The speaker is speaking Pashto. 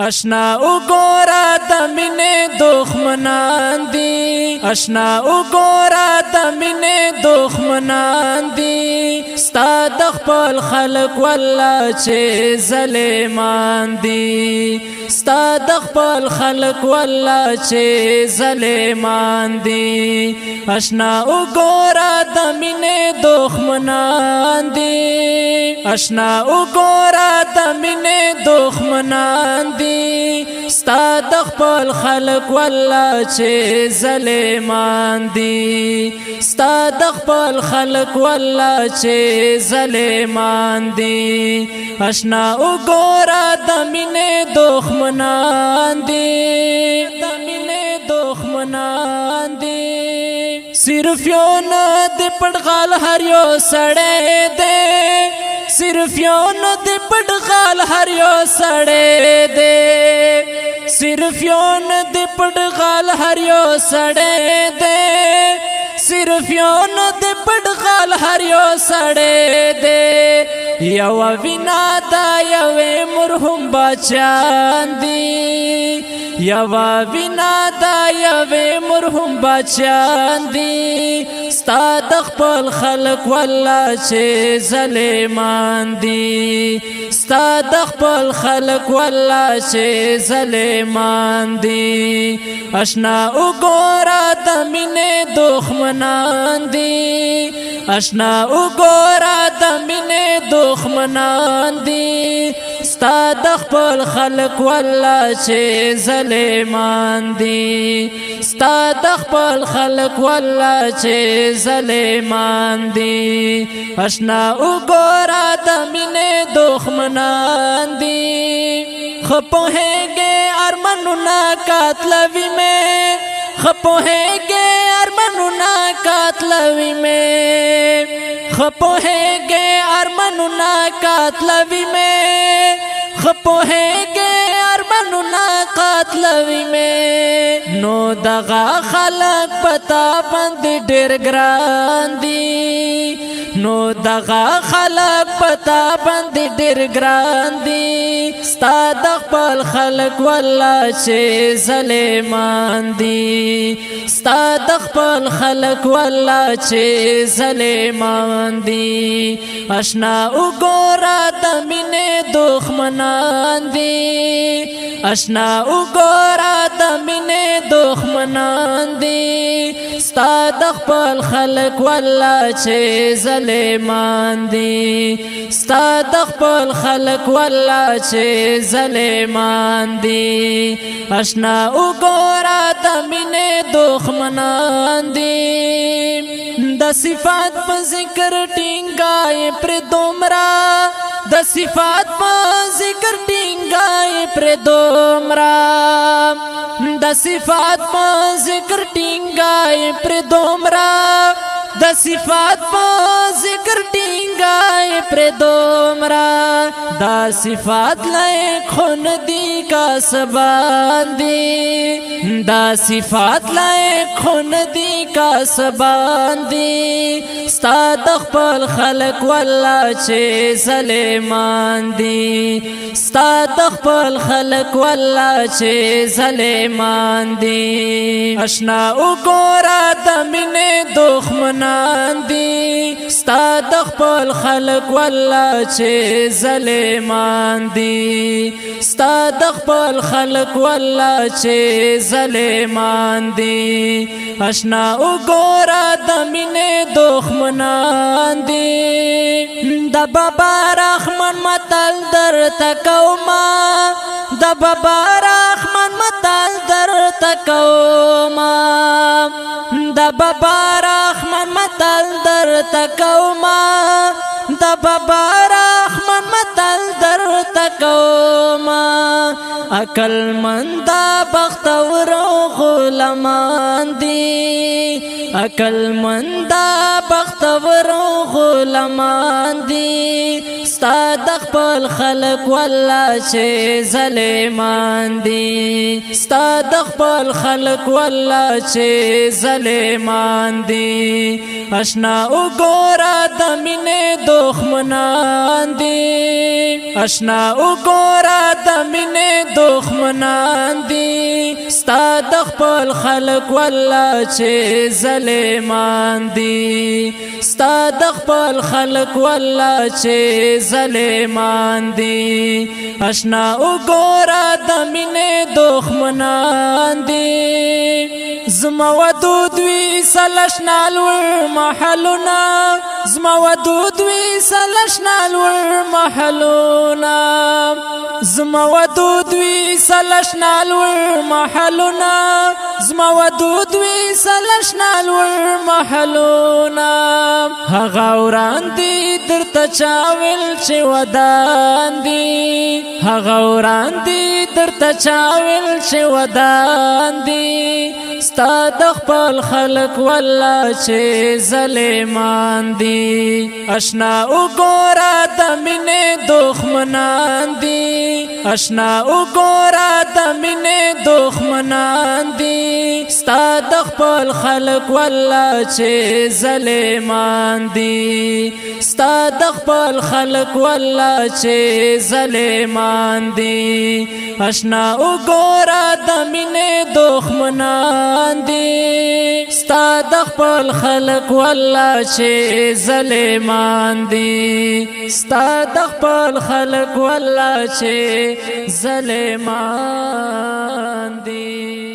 اشنا وګورا د مینې دښمنان دي اشنا وګورا د مینې دښمنان دي ستا د خپل خلق والله چې ظالمان دي ستا د خپل خلق والله چې ظالمان دي اشنا وګورا د مینې دښمنان دي اشنا وګورا د مینې دښمنان دي ستا د خپل خلق والله چې ظالمان دي ستا د خپل خلق والله چې ظالمان دي اشنا وګورا د مینې دښمنان دي د مینې دښمنان دي صرف یو نه د پټغال هر یو سړی دی صرف یو نه د پټغال هر یو سړی دی صرف یو نه د پټغال هر یو سړی دی صرف یو نه د پټغال هر یو سړی دی یو وینا دا یو مرحوم بچان دي یو وینا دا یو مرحوم بچان دي ستا د خپل خلق والله چې ظالمان دي ستا د خپل خلق والله چې ظالمان دي اشنا وګورا د مینې دښمنان دي اشنا وګورا د مینې دښمنان دي ستا د خپل خلق والله چې ظالمان دي ستا د خپل خلق والله چې ظالمان دي اشنا وګورا د مینې دښمنان دي خپوهېږې ارمانونه قاتلوي مې خپوهېږې ارمانونه قاتلوي مې خپوهېږې ارمانونه قاتلوي مې خپوهېږې ارمانونه قاتلوي مې نو دغه خلق پتا باندې ډېر ګران دي نو دغه خلق پتا باندې ډېر ګران دي ستا د خپل خلق والله چې ظالمان دي ستا د خپل خلق والله چې ظالمان دي اشنا وګورا د مینې دښمنان دي اشنا وګورا د مینې دښمنان دي ستا د خپل خلق والله چې ظالمان دي ستا د خپل خلق والله چې ظالمان دي اشنا وګورا د مینې دښمنان دي د صفات په ذکر ټینګای پر دومره د صفات په ذکر ټینګای پر دومره د صفات په ذکر ټینګای پر دومره د صفات په ذکر ټینګای پر دومره دا صفات لایق خون دی کا سبان دی دا صفات لایق خون دی کا سبان دی ستا د خپل خلق والله چې ظالمان دي ستا د خپل خلق والله چې ظالمان دي اشنا وګورا د مینې دښمنان دي ستا د خپل خلق والله چې ظالمان دي ستا د خپل خلق والله چې ظالمان دي اشنا وګورا د مینې دښمنان دي د بابا رحمان متل در تکوما د بابا رحمان متل در تکوما د بابا رحمان متل در تکوما د بابا رحمان متل در تکوما عقل مند بختور غلامان دي عقل مند بختور غلامان دي ستا د خپل خلق والله چې ظالمان دي ستا د خپل خلق والله چې ظالمان دي اشنا وګورا د مینې دښمنان دي اشنا وګورا د مینې دښمنان دي ستا د خپل خلق والله چې ظالمان دي ستا د خپل خلق والله چې ظالمان دي آشنا وګوره د مینې دښمنان دي زما ودود وی سلشنال ور محلنا زما ودود وی سلشنال ور محلنا زما ودود وی سلشنال ور محلنا زما ودود وی سلشنال ور محلنا هغه وران دي درته چاویل چې ودان دي هغه وران دي درته چاویل چې ودان دي ستا د خپل خلق والله چې ظالمان دي آشنا وګوره د مینې دښمنان دي آشنا وګوره د مینې دښمنان دي ستا د خپل خلق والله چې ظالمان دي ستا د خپل خلق والله چې ظالمان دي آشنا وګوره د مینې دښمنان دي ستا د خپل خلق والله چې ظالمان دي ستا د خپل خلق والله چې ظالمان دي